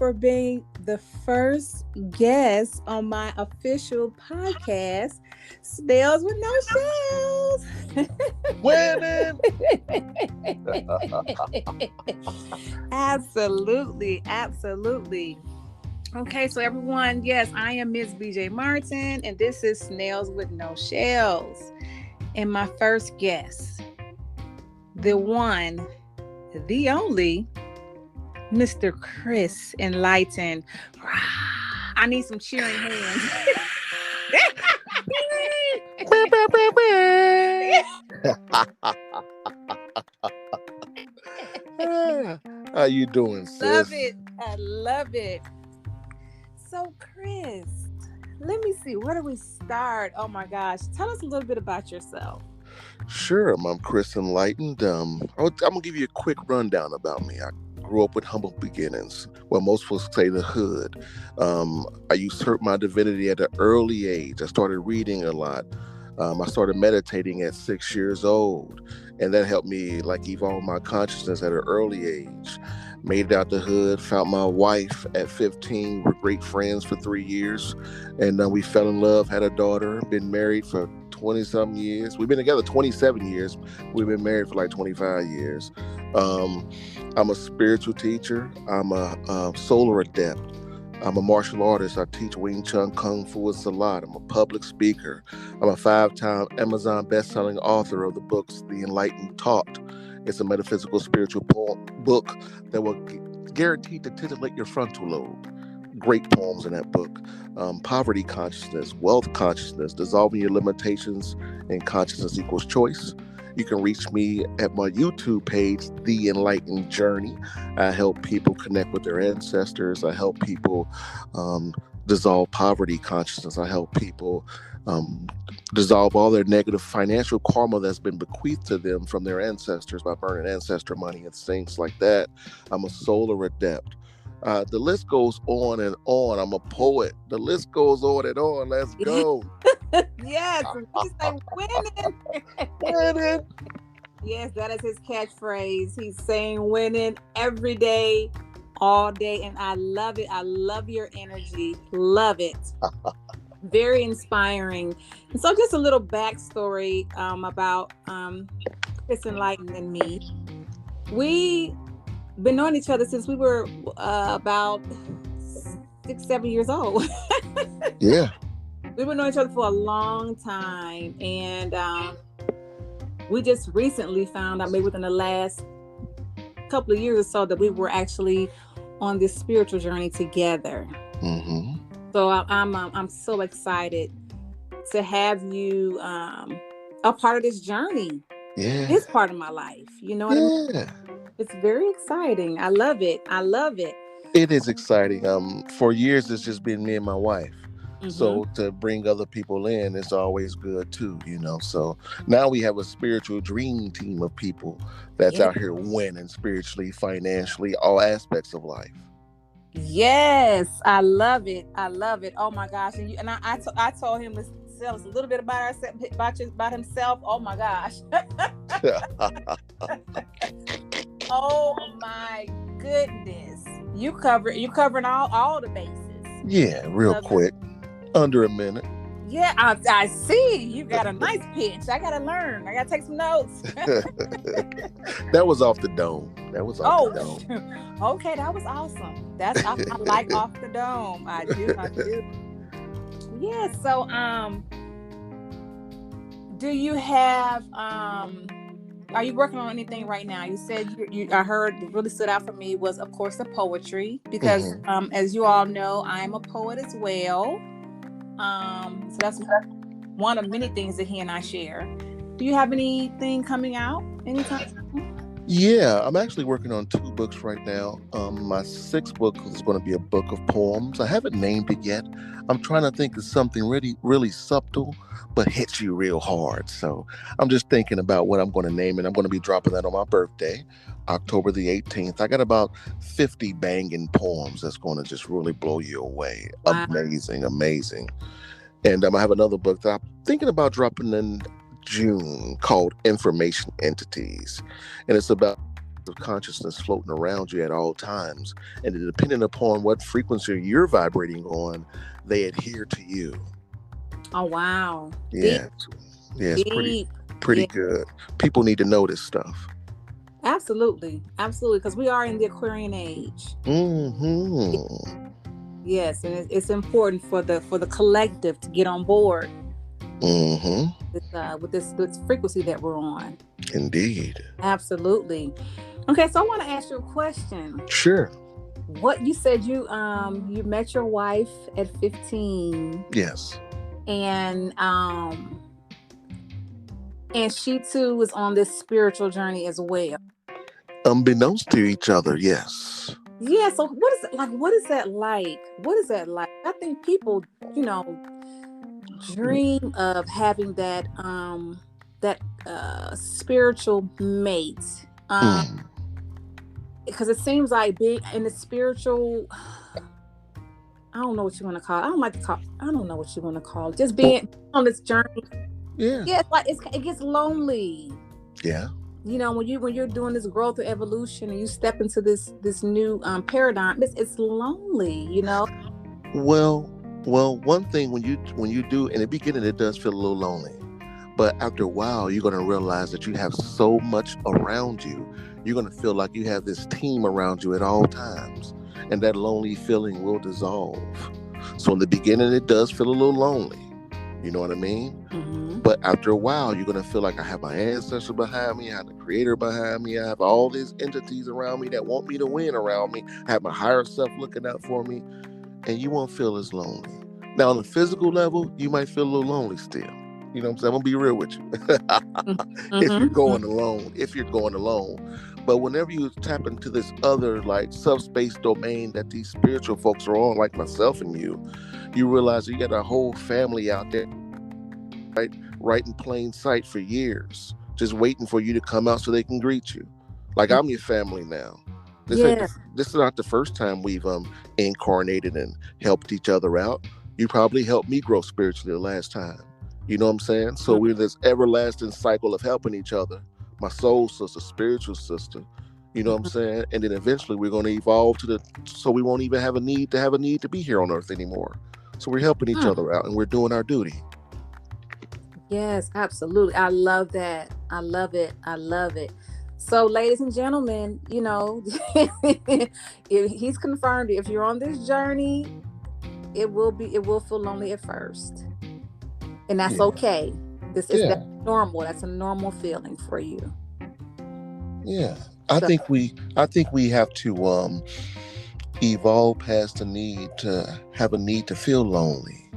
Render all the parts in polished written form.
for being the first guest on my official podcast, Snails with No Shells. Winning! Absolutely, absolutely. Okay, so everyone, yes, I am MsBJMartin, and this is Snails with No Shells. And my first guest, the one, the only, Mr. Chris Enlightened. I need some cheering hands. How you doing, sis? Love it. I love it. So, Chris, let me see. Where do we start? Oh my gosh. Tell us a little bit about yourself. Sure, I'm Chris Enlightened. I'm gonna give you a quick rundown about me. I grew up with humble beginnings. Well, most folks say the hood. I usurped my divinity at an early age. I started reading a lot. I started meditating at 6 years old, and that helped me evolve my consciousness at an early age. Made it out the hood, found my wife at 15. We're great friends for 3 years, and we fell in love, had a daughter, been married for 20-some years. We've been together 27 years. We've been married for 25 years. I'm a spiritual teacher. I'm a solar adept. I'm a martial artist. I teach Wing Chun, Kung Fu, and Silat. I'm a public speaker. I'm a 5-time Amazon best-selling author of the books The Enlightened Taught. It's a metaphysical spiritual book that will guaranteed to titillate your frontal lobe. Great poems in that book. Poverty consciousness, wealth consciousness, dissolving your limitations, and consciousness equals choice. You can reach me at my YouTube page, The Enlightened Journey. I help people connect with their ancestors. I help people dissolve poverty consciousness. I help people dissolve all their negative financial karma that's been bequeathed to them from their ancestors by burning ancestor money and things like that. I'm a solar adept. The list goes on and on. I'm a poet. The list goes on and on. Let's go. Yes, he's winning. Winning. Yes, that is his catchphrase. He's saying winning every day, all day, and I love it. I love your energy. Love it. Very inspiring. And so just a little backstory about Chris Enlightened and me. We've been knowing each other since we were about 6-7 years old. Yeah. We've been knowing each other for a long time, and we just recently found out, maybe within the last couple of years or so, that we were actually on this spiritual journey together. Mm-hmm. So I'm so excited to have you a part of this journey. Yeah. It's part of my life. You know what I mean? It's very exciting. I love it. I love it. It is exciting. For years, it's just been me and my wife. Mm-hmm. So to bring other people in, it's always good too, So now we have a spiritual dream team of people that's out here winning spiritually, financially, all aspects of life. Yes, I love it. I love it. Oh my gosh! And I told him to tell us a little bit about himself. Oh my gosh! Oh my goodness! You covering all the bases. Yeah, real quick, under a minute. Yeah, I see. You got a nice pitch. I gotta learn. I gotta take some notes. That was off the dome. The dome. Okay, that was awesome. I like off the dome. I do. Yeah. So, do you have? Are you working on anything right now? You said I heard what really stood out for me was, of course, the poetry, because as you all know, I'm a poet as well. So that's one of many things that he and I share. Do you have anything coming out anytime soon? Yeah, I'm actually working on 2 books right now. My 6th book is going to be a book of poems. I haven't named it yet. I'm trying to think of something really, really subtle, but hits you real hard. So I'm just thinking about what I'm going to name it. I'm going to be dropping that on my birthday, October the 18th. I got about 50 banging poems that's going to just really blow you away. Wow. Amazing. And I have another book that I'm thinking about dropping in June called Information Entities. And it's about of consciousness floating around you at all times. And depending upon what frequency you're vibrating on, they adhere to you. Oh, wow. Deep, Yeah. Yeah, it's deep. pretty Yeah, good. People need to know this stuff. absolutely. Absolutely. Because we are in the Aquarian age. Mm-hmm. Yes. And it's important for the collective to get on board Mm-hmm. with this frequency that we're on. Indeed. Absolutely. Okay, so I want to ask you a question. Sure. What you said you met your wife at 15, Yes. and she too was on this spiritual journey as well. Unbeknownst to each other, yes. Yeah, so what is it like? What is that like? What is that like? I think people, dream of having that spiritual mate. Mm. Because it seems like being in the spiritual, I don't know what you want to call it. I don't know what you want to call it. Just being on this journey. Yeah. Yeah, it's like it gets lonely. Yeah. When you're doing this growth or evolution and you step into this new paradigm, it's lonely. Well, one thing when you do in the beginning, it does feel a little lonely. But after a while, you're going to realize that you have so much around you. You're going to feel like you have this team around you at all times. And that lonely feeling will dissolve. So in the beginning, it does feel a little lonely. You know what I mean? Mm-hmm. But after a while, you're going to feel like I have my ancestor behind me. I have the creator behind me. I have all these entities around me that want me to win around me. I have my higher self looking out for me. And you won't feel as lonely. Now, on the physical level, you might feel a little lonely still. You know what I'm saying? I'm going to be real with you. If you're going alone. But whenever you tap into this other like subspace domain that these spiritual folks are on, like myself and you realize you got a whole family out there, right in plain sight for years, just waiting for you to come out so they can greet you. Like I'm your family now. This is not the first time we've incarnated and helped each other out. You probably helped me grow spiritually the last time. You know what I'm saying? So we're this everlasting cycle of helping each other. My soul sister, spiritual sister. You know what I'm saying? And then eventually we're going to evolve so we won't even have a need to be here on Earth anymore. So we're helping each other out and we're doing our duty. Yes, absolutely. I love that. I love it. I love it. So, ladies and gentlemen, he's confirmed if you're on this journey, it will feel lonely at first. And that's okay. That's normal. That's a normal feeling for you. Yeah. I think we have to evolve past the need to feel lonely.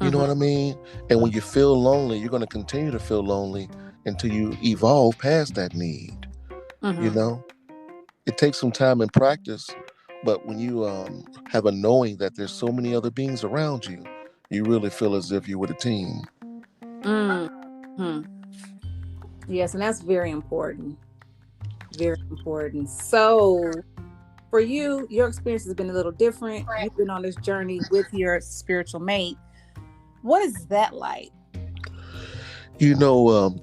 You know what I mean? And when you feel lonely, you're going to continue to feel lonely until you evolve past that need. You know, it takes some time and practice, but when you have a knowing that there's so many other beings around you, you really feel as if you're with a team. Yes, and that's very important. Very important. So, for you, your experience has been a little different. You've been on this journey with your spiritual mate. What is that like?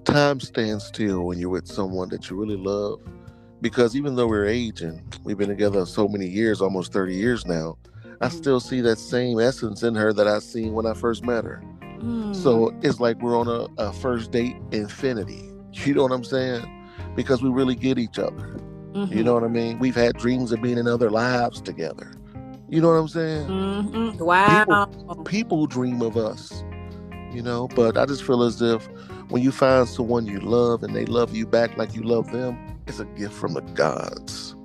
Time stands still when you're with someone that you really love. Because even though we're aging, we've been together so many years, almost 30 years now, I still see that same essence in her that I seen when I first met her. So it's like we're on a first date infinity. You know what I'm saying? Because we really get each other. You know what I mean? We've had dreams of being in other lives together. You know what I'm saying? Wow. People dream of us, but I just feel as if when you find someone you love and they love you back like you love them, it's a gift from the gods.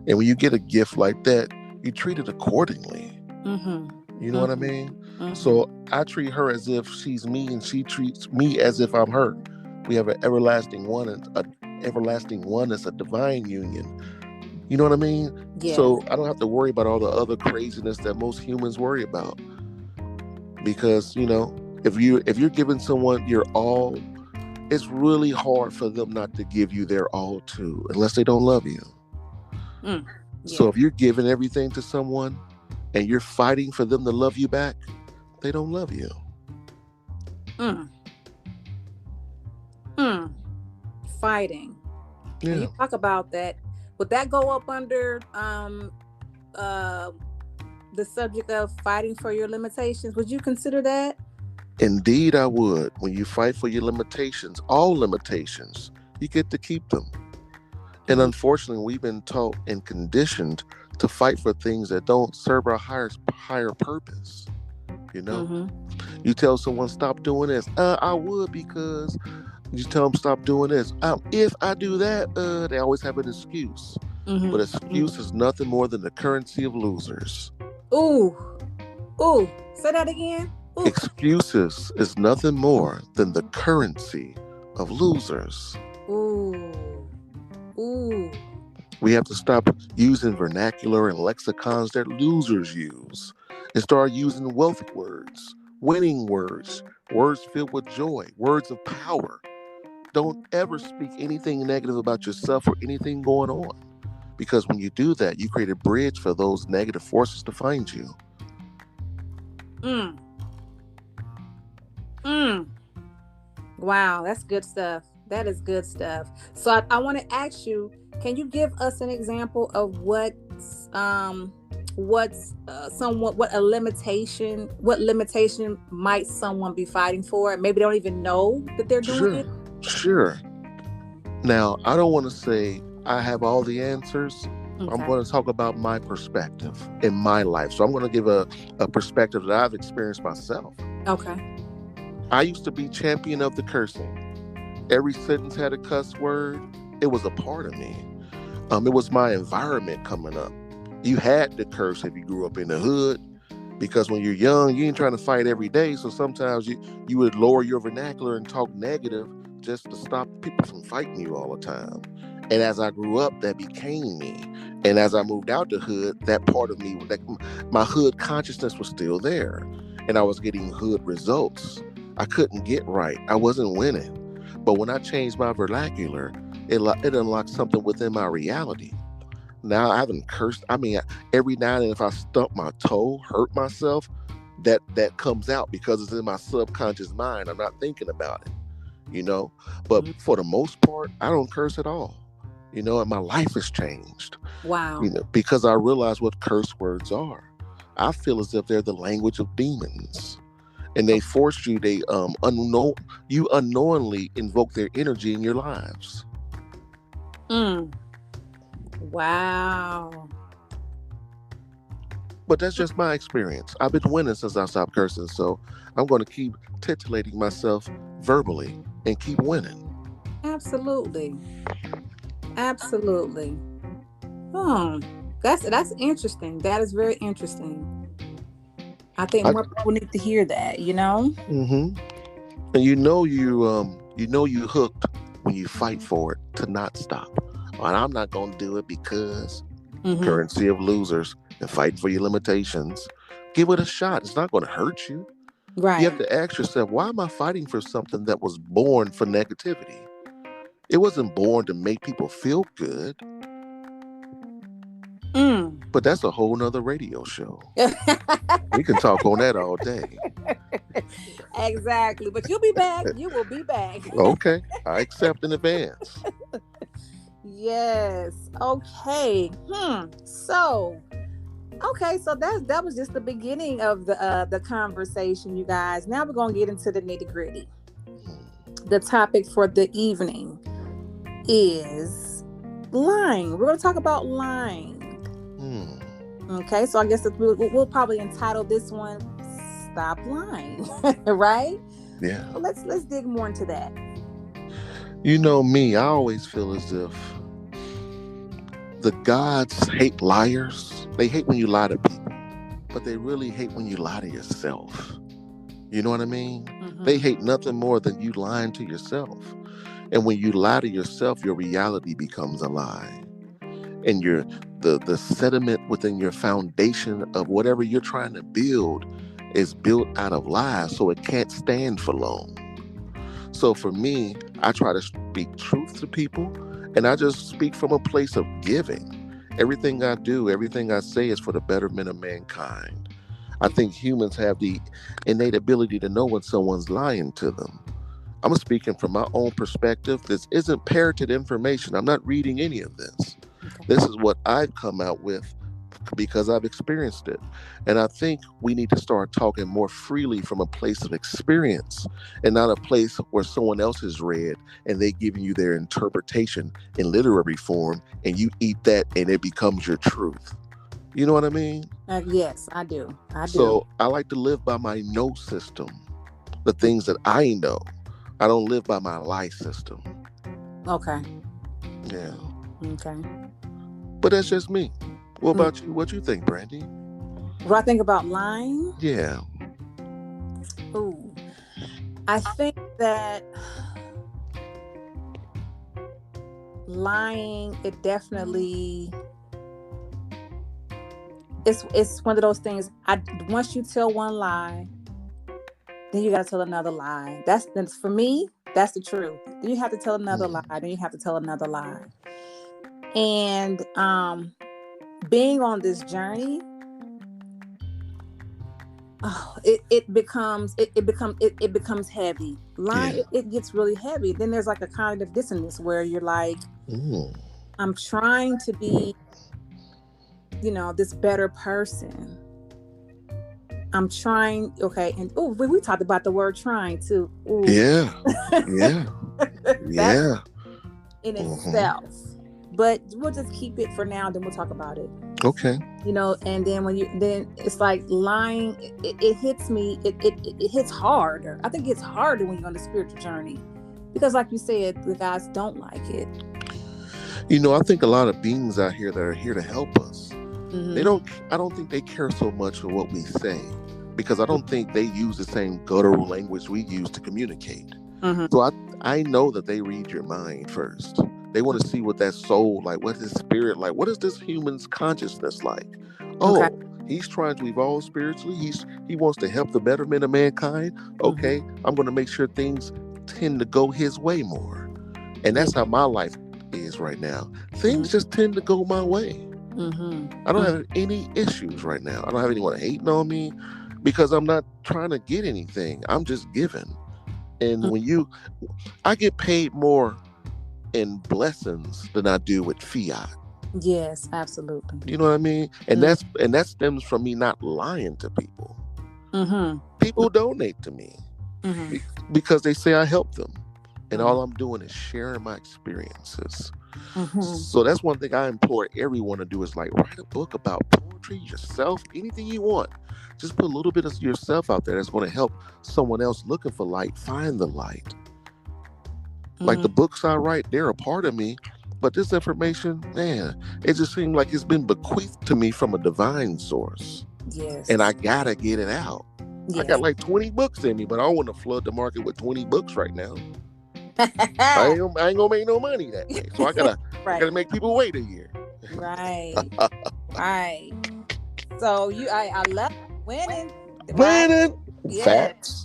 And when you get a gift like that, you treat it accordingly. You know what I mean? So I treat her as if she's me and she treats me as if I'm her. We have an everlasting oneness, a divine union. You know what I mean? Yeah. So I don't have to worry about all the other craziness that most humans worry about. Because, if you're giving someone your all, it's really hard for them not to give you their all too, unless they don't love you. Yeah. So if you're giving everything to someone and you're fighting for them to love you back, they don't love you. Fighting. Yeah. And you talk about that would that go up under uh the subject of fighting for your limitations? Would you consider that? Indeed, I would. When you fight for your limitations, all limitations, you get to keep them. And Mm. unfortunately, we've been taught and conditioned to fight for things that don't serve our higher purpose. You know, Mm-hmm. you tell someone stop doing this. I would because you tell them stop doing this. If I do that, they always have an excuse. But Mm-hmm. excuse is nothing more than the currency of losers. Ooh, ooh. Say that again. Ooh. Excuses is nothing more than the currency of losers. Ooh. Ooh. We have to stop using vernacular and lexicons that losers use and start using wealthy words, winning words, words filled with joy, words of power. Don't ever speak anything negative about yourself or anything going on. Because when you do that, you create a bridge for those negative forces to find you. Mm. Mm. Wow, that's good stuff. That is good stuff. So I want to ask you, can you give us an example of what's somewhat what limitation might someone be fighting for? Maybe they don't even know that they're doing Sure, it. sure. Now, I don't want to say I have all the answers. I'm Okay. going to talk about my perspective in my life. So I'm going to give a perspective that I've experienced myself. Okay. I used to be champion of the cursing. Every sentence had a cuss word. It was a part of me. It was my environment coming up. You had to curse if you grew up in the hood because when you're young, you ain't trying to fight every day. So sometimes you would lower your vernacular and talk negative just to stop people from fighting you all the time. And as I grew up, that became me. And as I moved out the hood, that part of me, that my hood consciousness was still there. And I was getting hood results. I couldn't get right. I wasn't winning. But when I changed my vernacular, it unlocked something within my reality. Now I haven't cursed. I mean, every now and then, if I stump my toe, hurt myself, that comes out because it's in my subconscious mind. I'm not thinking about it, you know. But Mhm. for the most part, I don't curse at all, you know. And my life has changed, Wow. you know, because I realize what curse words are. I feel as if they're the language of demons, and they force you. You unknowingly invoke their energy in your lives. Mm. Wow. But that's just my experience. I've been winning since I stopped cursing, so I'm going to keep titillating myself verbally and keep winning. Absolutely. Absolutely. Hmm. That's interesting. That is very interesting. I think I, more people need to hear that, you know? hmm And you know you hooked when you fight for it to not stop. And I'm not going to do it because Mm-hmm. currency of losers and fighting for your limitations. Give it a shot. It's not going to hurt you. You Right. have to ask yourself, why am I fighting for something that was born for negativity? It wasn't born to make people feel good. Mm. But that's a whole nother radio show. We can talk on that all day. Exactly. But you'll be back. You will be back. Okay, I accept in advance. Yes. Okay. So, okay, so that was just the beginning of the conversation, you guys. Now we're gonna get into the nitty-gritty. The topic for the evening is lying. We're gonna talk about lying. Hmm. Okay, so I guess we'll probably entitle this one "Stop Lying," right? Yeah. So let's dig more into that. You know me, I always feel as if the gods hate liars. They hate when you lie to people, but they really hate when you lie to yourself. You know what I mean? They Mm-hmm. hate nothing more than you lying to yourself. And when you lie to yourself, your reality becomes a lie. And the sediment within your foundation of whatever you're trying to build is built out of lies, so it can't stand for long. So for me, I try to speak truth to people, and I just speak from a place of giving. Everything I do, everything I say is for the betterment of mankind. I think humans have the innate ability to know when someone's lying to them. I'm speaking from my own perspective. This isn't parroted information. I'm not reading any of this. This is what I've come out with because I've experienced it. And I think we need to start talking more freely from a place of experience and not a place where someone else has read and they giving you their interpretation in literary form and you eat that and it becomes your truth. You know what I mean? Yes, I do. So I like to live by my know system, the things that I know. I don't live by my lie system. Okay. Yeah. Okay. But that's just me. What about you? What you think, Brandy? What I think about lying? Yeah. Ooh. I think that lying, it definitely, it's one of those things. Once you tell one lie, then you got to tell another lie. That's for me. That's the truth. Then you have to tell another lie. Then you have to tell another lie. And being on this journey, it becomes heavy. Lying, it gets really heavy. Then there's like a cognitive dissonance where you're like, I'm trying to be, this better person. I'm trying, okay, and we talked about the word trying too. Ooh. Yeah. That's in itself. But we'll just keep it for now, then we'll talk about it. Okay. And then then it's like lying, it hits me, it hits harder. I think it's harder when you're on the spiritual journey. Because like you said, the guys don't like it. I think a lot of beings out here that are here to help us, I don't think they care so much for what we say, because I don't think they use the same guttural language we use to communicate. So I know that they read your mind first. They want to see what that soul, like, what is his spirit like? What is this human's consciousness like? Oh, he's trying to evolve spiritually. He wants to help the betterment of mankind. Okay, I'm going to make sure things tend to go his way more. And that's how my life is right now. Things just tend to go my way. I don't have any issues right now. I don't have anyone hating on me because I'm not trying to get anything. I'm just giving. And I get paid more in blessings than I do with fiat. Yes, absolutely. You know what I mean? And that stems from me not lying to people. People donate to me because they say I help them. And all I'm doing is sharing my experiences. So that's one thing I implore everyone to do is like write a book about poetry, yourself, anything you want. Just put a little bit of yourself out there that's going to help someone else looking for light find the light. Like the books I write, they're a part of me. But this information, man, it just seemed like it's been bequeathed to me from a divine source. Yes. And I got to get it out. Yes. I got like 20 books in me, but I don't want to flood the market with 20 books right now. I ain't gonna make no money that way. So I gotta make people wait a year. Right. Right. So I love winning. Winning. Yes. Facts.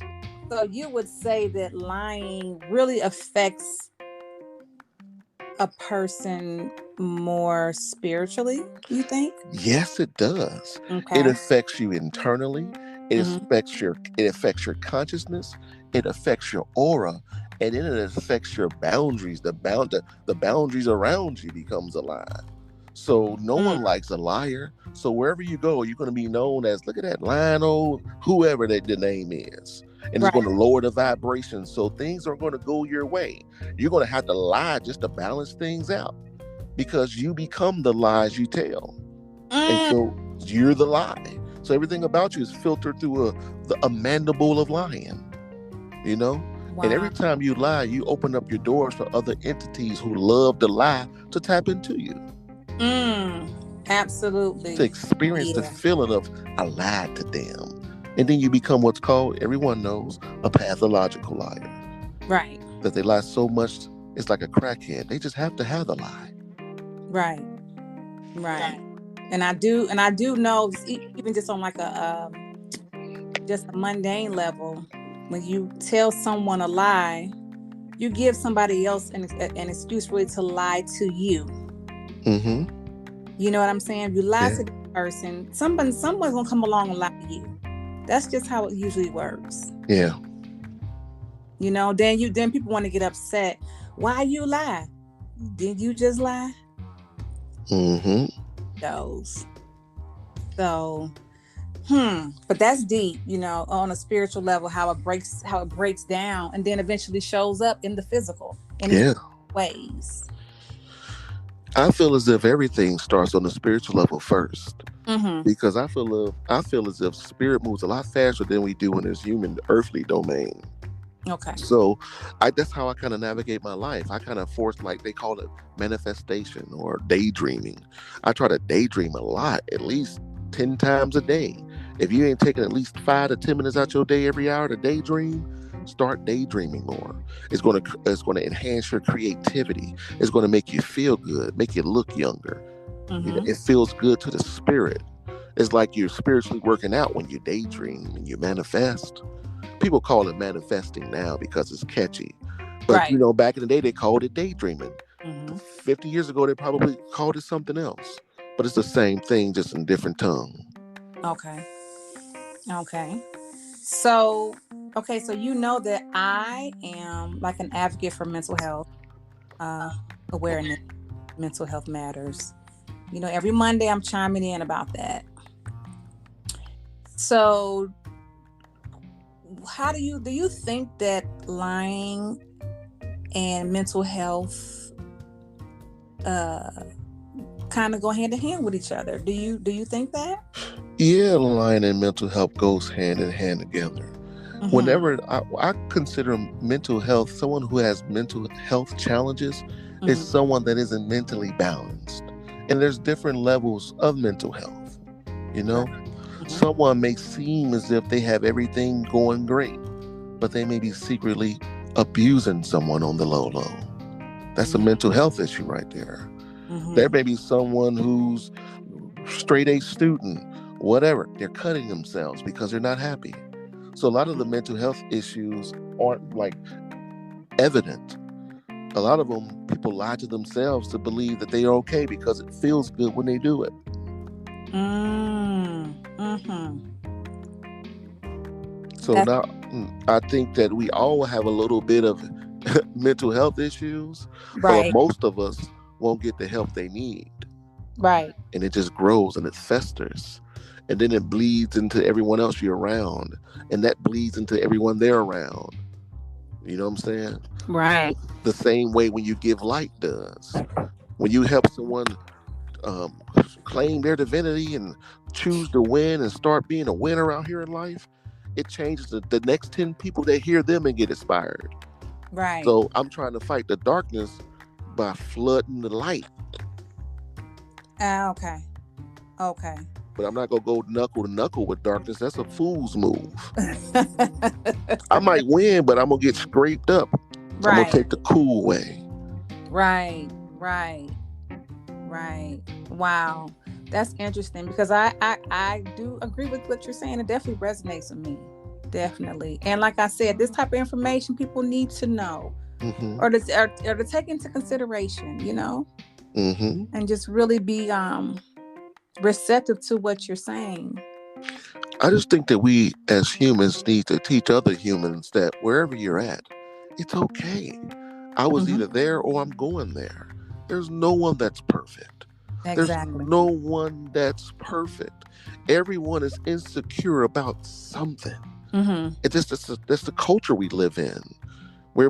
So you would say that lying really affects a person more spiritually, you think? Yes, it does. Okay. It affects you internally. It affects your consciousness. It affects your aura, and then it affects your boundaries. The boundaries around you becomes a lie. So no one likes a liar. So wherever you go, you're going to be known as, look at that lying old whoever that the name is. And it's going to lower the vibration. So things are going to go your way. You're going to have to lie just to balance things out, because you become the lies you tell. And so you're the lie. So everything about you is filtered through a mandible of lying, Wow. And every time you lie, you open up your doors for other entities who love to lie to tap into you. Absolutely. To experience the feeling of, I lied to them. And then you become what's called, everyone knows, a pathological liar. Right. That they lie so much, it's like a crackhead. They just have to have the lie. Right. Right. And I do know, even just on like just a mundane level, when you tell someone a lie, you give somebody else an excuse really to lie to you. You know what I'm saying? You lie to the person, someone's gonna come along and lie to you. That's just how it usually works. Yeah. Then people want to get upset. Why you lie? Did you just lie? Mm-hmm. Those. So, but that's deep, on a spiritual level, how it breaks down and then eventually shows up in the physical in these Yeah. ways. I feel as if everything starts on the spiritual level first. Mm-hmm. Because I feel as if spirit moves a lot faster than we do in this human earthly domain. Okay. So that's how I kind of navigate my life. I kind of force, like they call it, manifestation or daydreaming. I try to daydream a lot, at least 10 times a day. If you ain't taking at least 5 to 10 minutes out your day every hour to daydream, start daydreaming more. It's gonna enhance your creativity. It's gonna make you feel good, make you look younger. Mm-hmm. It feels good to the spirit. It's like you're spiritually working out when you daydream and you manifest. People call it manifesting now because it's catchy. But Right. back in the day they called it daydreaming. Mm-hmm. 50 years ago they probably called it something else. But it's the same thing, just in different tongue. Okay. Okay. So, so that I am like an advocate for mental health, awareness, mental health matters. Every Monday I'm chiming in about that. So, how do you think that lying and mental health kind of go hand in hand with each other? Do you think that? Yeah, lying and mental health goes hand in hand together. Mm-hmm. Whenever I consider mental health, someone who has mental health challenges is someone that isn't mentally balanced. And there's different levels of mental health. Someone may seem as if they have everything going great, but they may be secretly abusing someone on the low. That's a mental health issue right there. There may be someone who's straight A student, whatever. They're cutting themselves because they're not happy. So a lot of the mental health issues aren't like evident. A lot of them, people lie to themselves to believe that they are okay because it feels good when they do it. So now I think that we all have a little bit of mental health issues, right. but most of us won't get the help they need. Right. And it just grows and it festers. And then it bleeds into everyone else you're around. And that bleeds into everyone they're around. You know what I'm saying? Right. The same way when you give light does. When you help someone claim their divinity and choose to win and start being a winner out here in life, it changes the next 10 people that hear them and get inspired. Right. So I'm trying to fight the darkness by flooding the light. Okay. But I'm not going to go knuckle to knuckle with darkness. That's a fool's move. I might win, but I'm going to get scraped up. Right. I'm going to take the cool way. Right. Wow. That's interesting because I do agree with what you're saying. It definitely resonates with me. Definitely. And like I said, this type of information people need to know or to take into consideration, and just really be receptive to what you're saying. I just think that we as humans need to teach other humans that wherever you're at, it's okay. I was either there or I'm going there. There's no one that's perfect. Exactly. There's no one that's perfect. Everyone is insecure about something. It's just that's the culture we live in. We're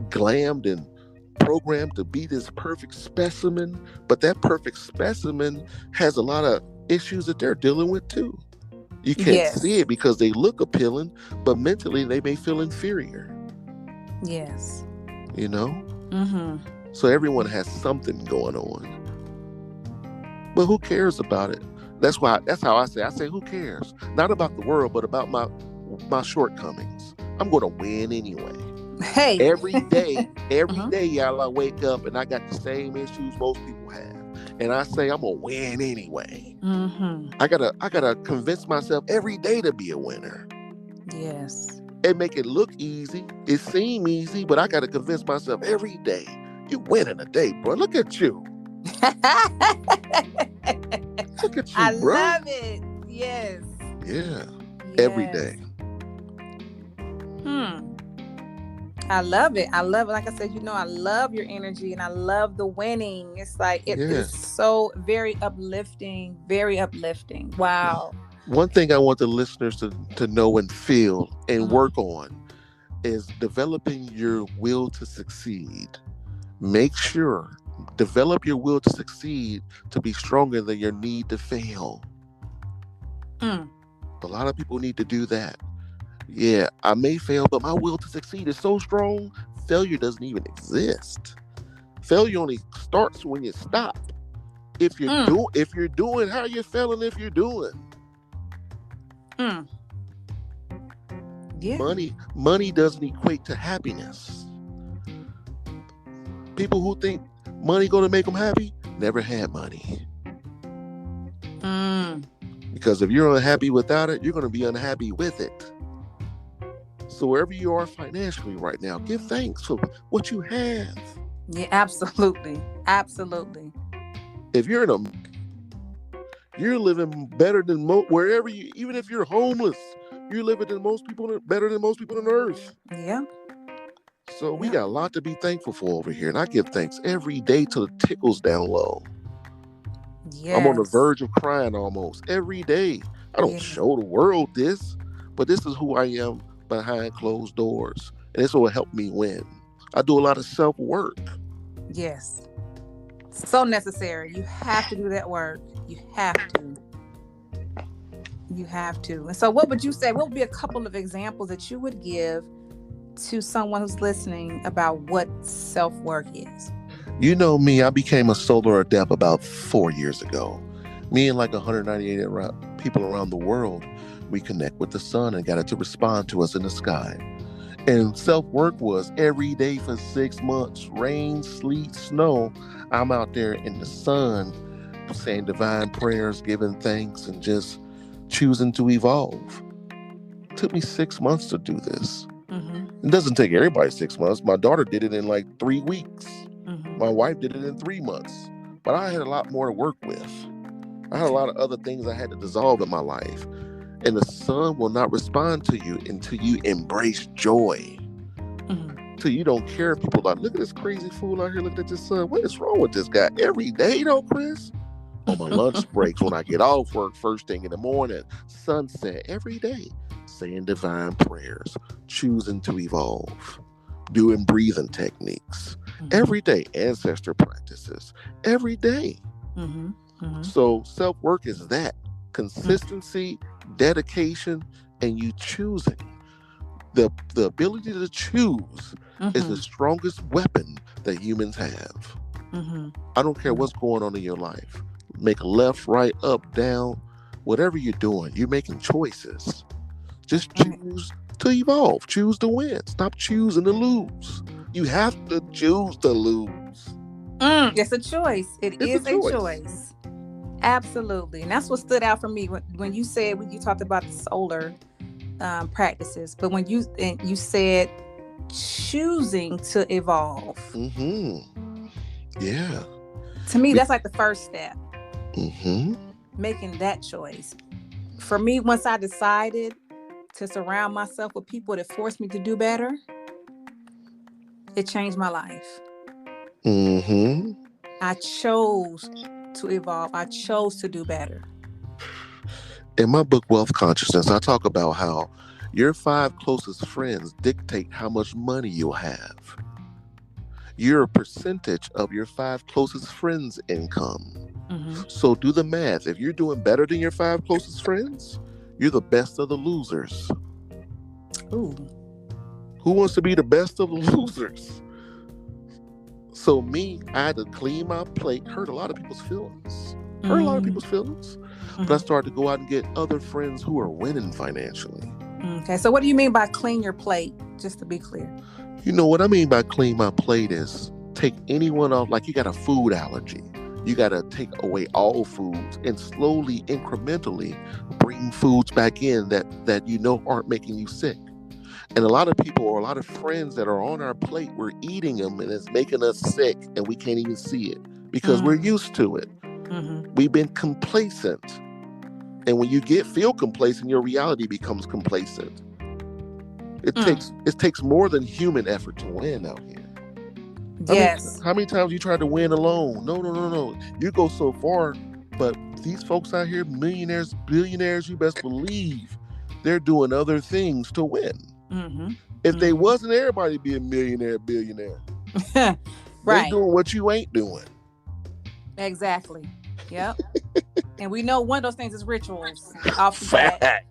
glammed and programmed to be this perfect specimen, but that perfect specimen has a lot of issues that they're dealing with too. You can't see it because they look appealing, but mentally they may feel inferior. Yes. So everyone has something going on. But who cares about it? That's how I say who cares? Not about the world, but about my shortcomings. I'm going to win anyway. Hey. Every day, y'all, I wake up and I got the same issues most people have. And I say I'm going to win anyway. I gotta convince myself every day to be a winner. Yes. And make it look easy. It seem easy, but I gotta convince myself every day. You winning today, bro. Look at you. Look at you, bro. I love it. Yes. Yeah. Every day. I love it. I love it. Like I said, I love your energy and I love the winning. It's like it is Yes. so very uplifting, very uplifting. Wow. One thing I want the listeners to know and feel and Mhm. work on is developing your will to succeed. Make sure, develop your will to succeed to be stronger than your need to fail. Mm. A lot of people need to do that. Yeah, I may fail, but my will to succeed is so strong, failure doesn't even exist. Failure only starts when you stop. Mm. If you're doing, how are you failing if you're doing? Mm. Yeah. Money doesn't equate to happiness. People who think money gonna make them happy never had money. Mm. Because if you're unhappy without it, you're gonna be unhappy with it. So wherever you are financially right now, give thanks for what you have. Yeah, absolutely. Absolutely. If you're living better than wherever you, even if you're homeless, you're living than most people, better than most people on earth. Yeah. So we Yeah. got a lot to be thankful for over here, and I give thanks every day till it tickles down low. I'm on the Yes. verge of crying almost every day. I don't Yeah. show the world this, but this is who I am behind closed doors, and this will help me win. I do a lot of self work. Yes. So necessary. You have to do that work. You have to. You have to. And so what would you say? What would be a couple of examples that you would give to someone who's listening about what self-work is? You know me, I became a solar adept about 4 years ago. Me and like 198 people around the world, we connect with the sun and got it to respond to us in the sky. And self-work was every day for 6 months, rain, sleet, snow. I'm out there in the sun saying divine prayers, giving thanks, and just choosing to evolve. It took me 6 months to do this. Mm-hmm. It doesn't take everybody 6 months. My daughter did it in like 3 weeks. Mm-hmm. My wife did it in 3 months. But I had a lot more to work with. I had a lot of other things I had to dissolve in my life. And the sun will not respond to you until you embrace joy. Mm-hmm. Till you don't care if people are like, look at this crazy fool out here looking at this sun. What is wrong with this guy? Every day though, Chris. On my lunch breaks, when I get off work first thing in the morning, sunset, every day, saying divine prayers, choosing to evolve, doing breathing techniques, every day, ancestor practices, every day. Mm-hmm. Mm-hmm. So self-work is that consistency, dedication, and you choosing. The ability to choose is the strongest weapon that humans have. Mm-hmm. I don't care what's going on in your life. Make a left, right, up, down, whatever you're doing, you're making choices. Just choose to evolve, choose to win. Stop choosing to lose. You have to choose to lose. It's a choice. It is a choice. Absolutely. And that's what stood out for me when you said, when you talked about the solar practices, but when you said choosing to evolve. Mm-hmm. Yeah. To me, that's like the first step. Mm-hmm. Making that choice. For me, once I decided to surround myself with people that forced me to do better, it changed my life. Mm-hmm. I chose to evolve. I chose to do better. In my book, Wealth Consciousness, I talk about how your 5 closest friends dictate how much money you'll have. You're a percentage of your 5 closest friends' income. Mm-hmm. So do the math. If you're doing better than your 5 closest friends, you're the best of the losers. Ooh. Who wants to be the best of the losers? So me, I had to clean my plate, hurt a lot of people's feelings. But I started to go out and get other friends who are winning financially. Okay, so what do you mean by clean your plate, just to be clear? You know what I mean by clean my plate is take anyone off, like you got a food allergy. You got to take away all foods and slowly, incrementally bring foods back in that you know aren't making you sick. And a lot of people or a lot of friends that are on our plate, we're eating them and it's making us sick and we can't even see it because we're used to it. Mm-hmm. We've been complacent. And when you feel complacent, your reality becomes complacent. It takes more than human effort to win out here. Yes. How many times you tried to win alone? No, no, no, no. You go so far, but these folks out here, millionaires, billionaires, you best believe they're doing other things to win. Mm-hmm. If they wasn't, everybody be a millionaire, billionaire. Right. They doing what you ain't doing. Exactly. Yep. And we know one of those things is rituals. Off the bat.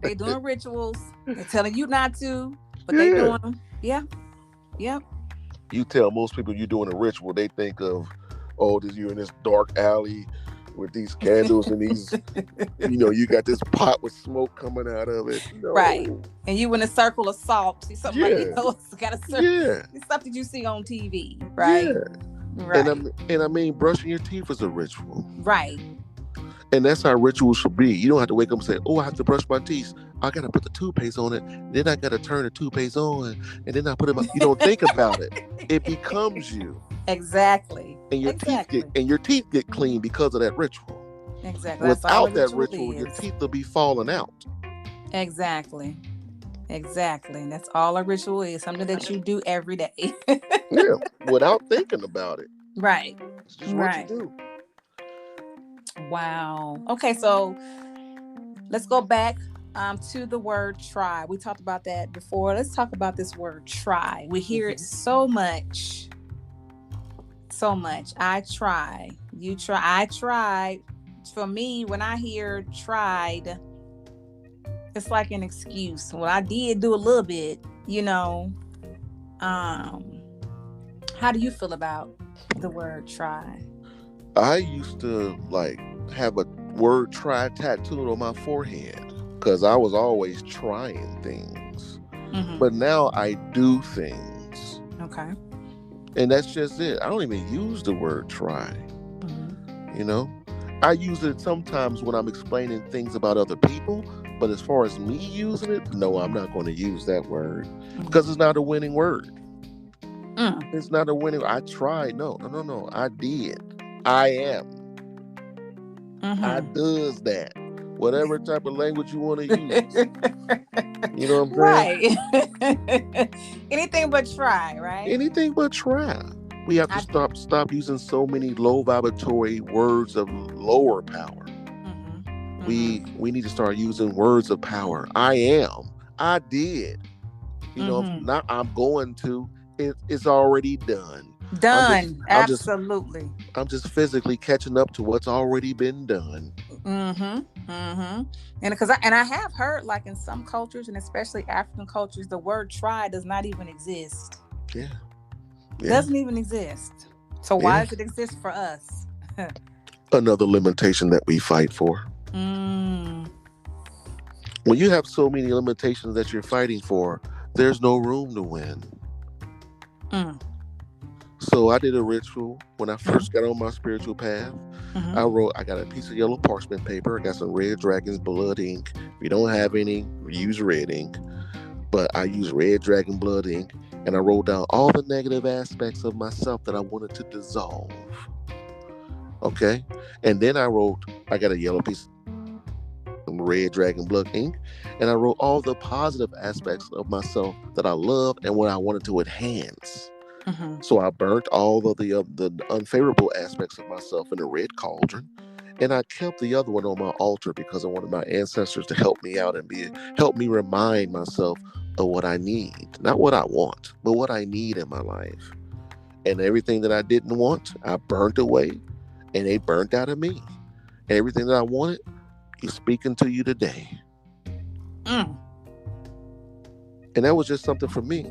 They doing rituals. They're telling you not to, but they doing them. Yeah. Yep. You tell most people you're doing a ritual, they think of, oh, you're in this dark alley with these candles and these, you got this pot with smoke coming out of it. No. Right. And you in a circle of salt. See something it's got a circle. Yeah. It's something you see on TV, right? Yeah. Right. And I mean, brushing your teeth is a ritual. Right. And that's how rituals should be. You don't have to wake up and say, oh, I have to brush my teeth. I got to put the toothpaste on it. Then I got to turn the toothpaste on. And then I put it on. You don't think about it. It becomes you. Exactly. And your teeth get clean because of that ritual. Exactly. Without that ritual, your teeth will be falling out. Exactly. That's all a ritual is. Something that you do every day. Yeah. Without thinking about it. Right. It's just what you do. Wow. Okay, so let's go back to the word try. We talked about that before. Let's talk about this word try. We hear it so much. I try. You try. I tried. For me, when I hear tried, it's like an excuse. Well, I did do a little bit, How do you feel about the word try? I used to have a word try tattooed on my forehead because I was always trying things. Mm-hmm. But now I do things. Okay. And that's just it. I don't even use the word try. Mm-hmm. I use it sometimes when I'm explaining things about other people. But as far as me using it, no, I'm not going to use that word because it's not a winning word. It's not a winning. I tried. No. I did. I am. Mm-hmm. I does that. Whatever type of language you want to use. You know what I'm saying? Right. Anything but try, right? Anything but try. We have to stop using so many low vibratory words of lower power. Mm-hmm. We need to start using words of power. I am. I did. Not I'm going to. It's already done. Absolutely. I'm just physically catching up to what's already been done. And I have heard, like in some cultures, and especially African cultures, the word try does not even exist. Yeah. Doesn't even exist. So why does it exist for us? Another limitation that we fight for. When you have so many limitations that you're fighting for, there's no room to win. So I did a ritual when I first got on my spiritual path. I got a piece of yellow parchment paper. I got some red dragon's blood ink. If you don't have any, use red ink. But I use red dragon blood ink. And I wrote down all the negative aspects of myself that I wanted to dissolve. Okay? And then I got a yellow piece of red dragon blood ink. And I wrote all the positive aspects of myself that I love and what I wanted to enhance. So I burnt all of the unfavorable aspects of myself in a red cauldron, and I kept the other one on my altar because I wanted my ancestors to help me out and help me remind myself of what I need, not what I want, but what I need in my life. And everything that I didn't want, I burnt away, and they burnt out of me. And everything that I wanted is speaking to you today. And that was just something for me.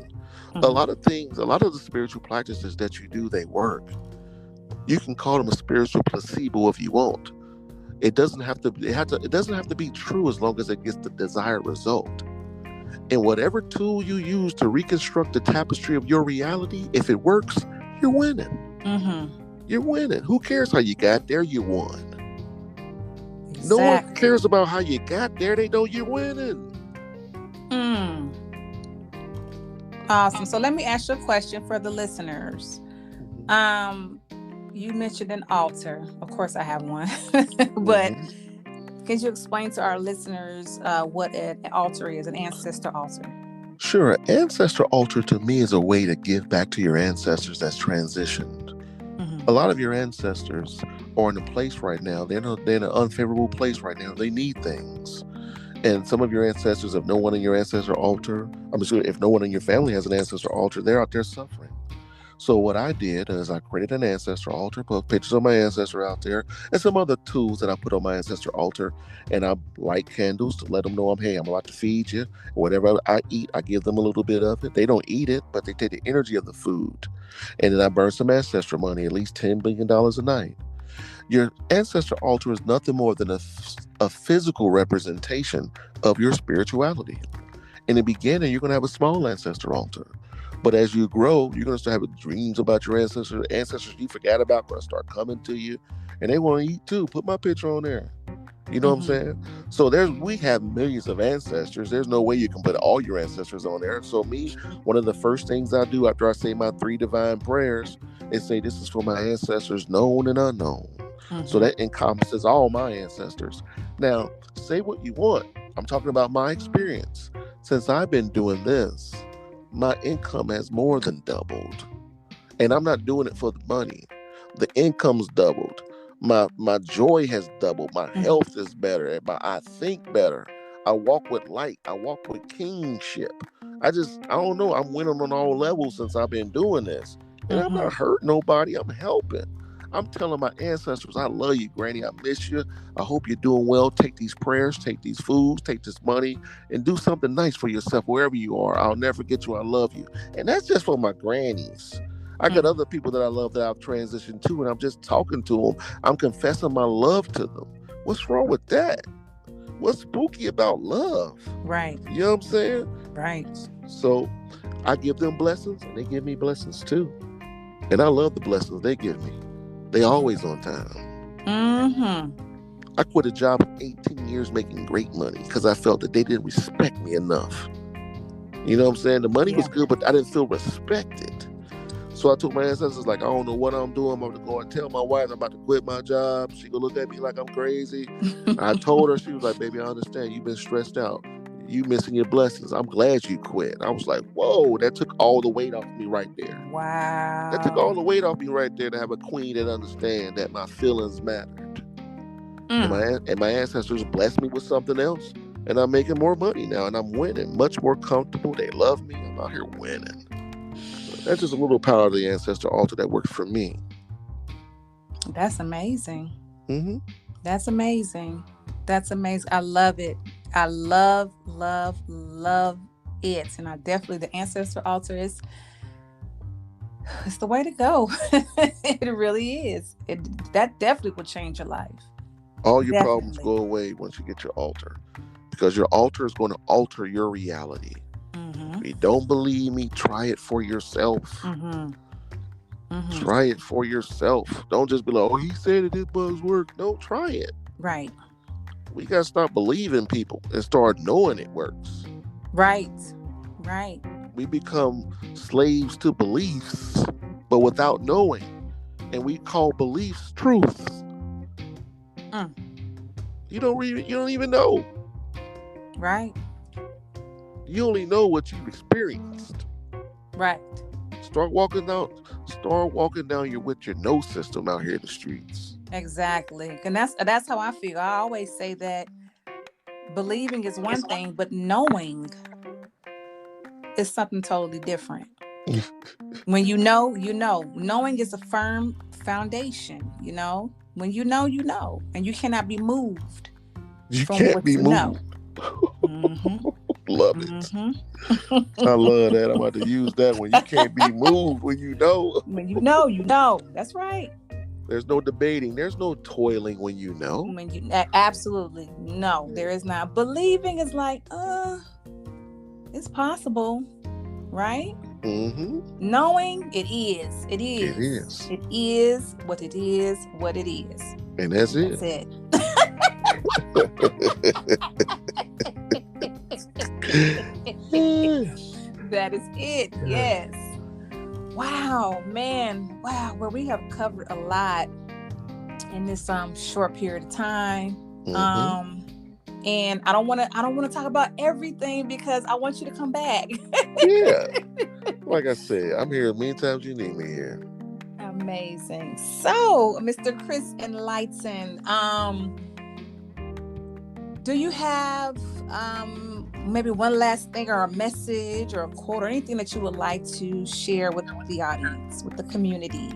A lot of the spiritual practices that you do, they work. You can call them a spiritual placebo if you want. It doesn't have to be true as long as it gets the desired result. And whatever tool you use to reconstruct the tapestry of your reality, if it works, you're winning. You're winning. Who cares how you got there? You won. Exactly. No one cares about how you got there. They know you're winning. Awesome. So let me ask you a question for the listeners. You mentioned an altar. Of course, I have one. But can you explain to our listeners what an altar is, an ancestor altar? Sure, an ancestor altar to me is a way to give back to your ancestors that's transitioned. A lot of your ancestors are in a place right now. They're in an unfavorable place right now. They need things. And some of your ancestors, if no one in your ancestor altar, I'm sure if no one in your family has an ancestor altar, they're out there suffering. So what I did is I created an ancestor altar, put pictures of my ancestor out there, and some other tools that I put on my ancestor altar. And I light candles to let them know I'm about to feed you. Whatever I eat, I give them a little bit of it. They don't eat it, but they take the energy of the food. And then I burn some ancestor money, at least $10 billion a night. Your ancestor altar is nothing more than a physical representation of your spirituality. In the beginning, you're going to have a small ancestor altar. But as you grow, you're going to start having dreams about your ancestors. Ancestors you forgot about going to start coming to you. And they want to eat too. Put my picture on there. You know what I'm saying? So we have millions of ancestors. There's no way you can put all your ancestors on there. So one of the first things I do after I say my 3 divine prayers is say, this is for my ancestors known and unknown. So that encompasses all my ancestors. Now, say what you want. I'm talking about my experience. Since I've been doing this, my income has more than doubled. And I'm not doing it for the money. The income's doubled. My joy has doubled. My health is better. I think better. I walk with light. I walk with kingship. I don't know. I'm winning on all levels since I've been doing this. And I'm not hurting nobody. I'm helping. I'm telling my ancestors, I love you, Granny. I miss you. I hope you're doing well. Take these prayers, take these foods, take this money, and do something nice for yourself wherever you are. I'll never forget you. I love you. And that's just for my grannies. I got other people that I love that I've transitioned to, and I'm just talking to them. I'm confessing my love to them. What's wrong with that? What's spooky about love? Right. You know what I'm saying? Right. So I give them blessings, and they give me blessings too. And I love the blessings they give me. They always on time. I quit a job of 18 years making great money because I felt that they didn't respect me enough. You know what I'm saying? The money was good, but I didn't feel respected. So I told my ancestors, like, I don't know what I'm doing. I'm going to go and tell my wife I'm about to quit my job. She going to look at me like I'm crazy. I told her, she was like, baby, I understand. You've been stressed out. You missing your blessings. I'm glad you quit. I was like, whoa, that took all the weight off me right there. Wow. That took all the weight off me right there to have a queen that understand that my feelings mattered. And my ancestors blessed me with something else. And I'm making more money now. And I'm winning. Much more comfortable. They love me. I'm out here winning. That's just a little power of the ancestor altar that works for me. That's amazing. That's amazing. That's amazing. I love it. I love it. And the ancestor altar it's the way to go. It really is. That definitely will change your life. All your problems go away once you get your altar. Because your altar is going to alter your reality. If you don't believe me, try it for yourself. Try it for yourself. Don't just be like, oh, he said it must work. No, try it. Right. We got to stop believing people and start knowing it works. Right. We become slaves to beliefs, but without knowing. And we call beliefs truth. You don't even know. Right. You only know what you've experienced. Right. Start walking down with your know system out here in the streets. Exactly. And that's how I feel. I always say that believing is one thing, but knowing is something totally different. When you know. Knowing is a firm foundation, When you know, and you cannot be moved. You can't be moved. Love it. I love that. I'm about to use that one. You can't be moved when you know. When you know. That's right. There's no debating. There's no toiling when you know. Absolutely no. There is not. Believing is like, it's possible, right? Knowing it is. It is. It is what it is. What it is. And that's it. That's it. That is it. Yes. Wow, man. Wow. Well, we have covered a lot in this short period of time. And I don't want to talk about everything because I want you to come back. Yeah. Like I said, I'm here many times you need me here. Amazing. So, Mr. Chris Enlightened, do you have maybe one last thing or a message or a quote or anything that you would like to share with the audience, with the community?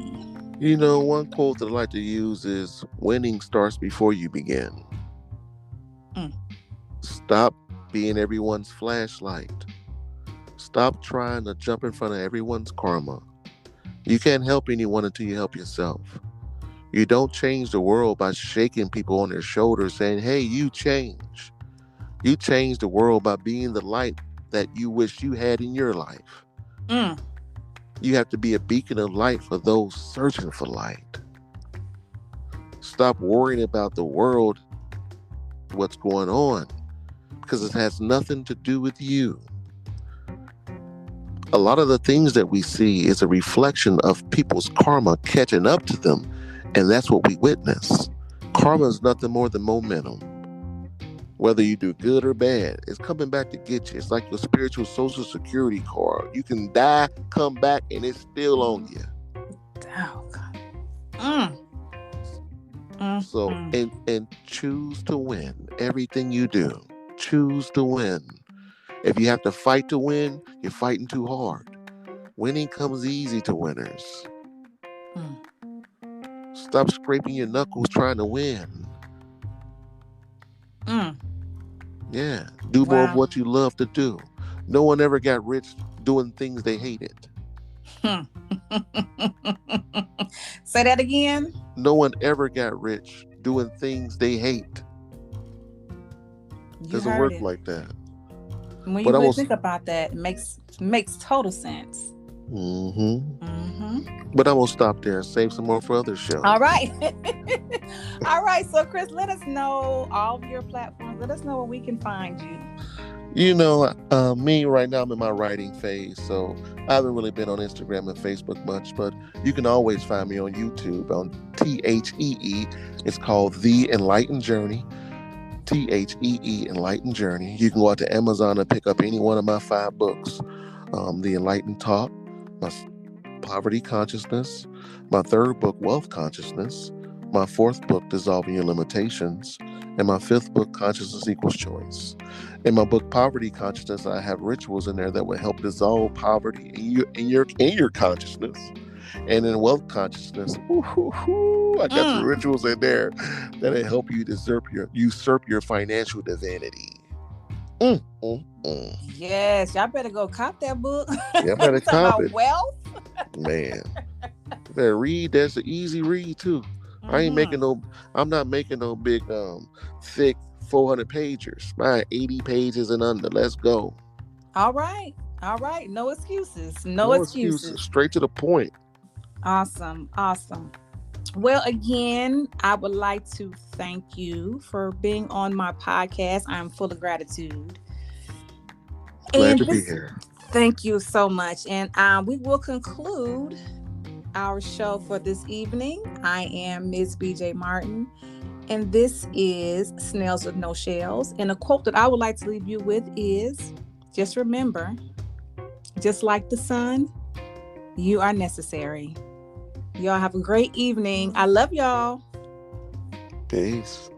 You know, one quote that I like to use is winning starts before you begin. Stop being everyone's flashlight. Stop trying to jump in front of everyone's karma. You can't help anyone until you help yourself. You don't change the world by shaking people on their shoulders saying, hey, you change. You change the world by being the light that you wish you had in your life. You have to be a beacon of light for those searching for light. Stop worrying about the world, what's going on, because it has nothing to do with you. A lot of the things that we see is a reflection of people's karma catching up to them, and that's what we witness. Karma is nothing more than momentum. Whether you do good or bad, it's coming back to get you. It's like your spiritual social security card. You can die, come back, and it's still on you. Oh, God. So, and choose to win. Everything you do, choose to win. If you have to fight to win, you're fighting too hard. Winning comes easy to winners. Stop scraping your knuckles trying to win. Yeah, do more of what you love to do. No one ever got rich doing things they hated. Say that again. No one ever got rich doing things they hate. Doesn't work like that. When you really think about that, it makes total sense. But I'm gonna stop there and save some more for other shows. All right. All right. So, Chris, let us know all of your platforms. Let us know where we can find you. You know, me right now, I'm in my writing phase, so I haven't really been on Instagram and Facebook much, but you can always find me on YouTube on THEE. It's called The Enlightened Journey. THEE Enlightened Journey. You can go out to Amazon and pick up any one of my 5 books. The Enlightened Talk, my Poverty Consciousness, my 3rd book, Wealth Consciousness, my 4th book, Dissolving Your Limitations, and my 5th book, Consciousness Equals Choice. In my book, Poverty Consciousness, I have rituals in there that will help dissolve poverty in your consciousness. And in Wealth Consciousness, I got some rituals in there that'll help you usurp your financial divinity. Yes, y'all better go cop that book. Yeah, I better cop it. Wealth? Man, you better read. That's an easy read too. I'm not making no big, thick 400 pagers. Mine 80 pages and under. Let's go. All right. No excuses. No excuses. Straight to the point. Awesome. Well, again, I would like to thank you for being on my podcast. I'm full of gratitude. Glad to be here. Thank you so much. And we will conclude our show for this evening. I am MsBJMartin, and this is Snails with No Shells. And a quote that I would like to leave you with is, just remember, just like the sun, you are necessary. Y'all have a great evening. I love y'all. Peace.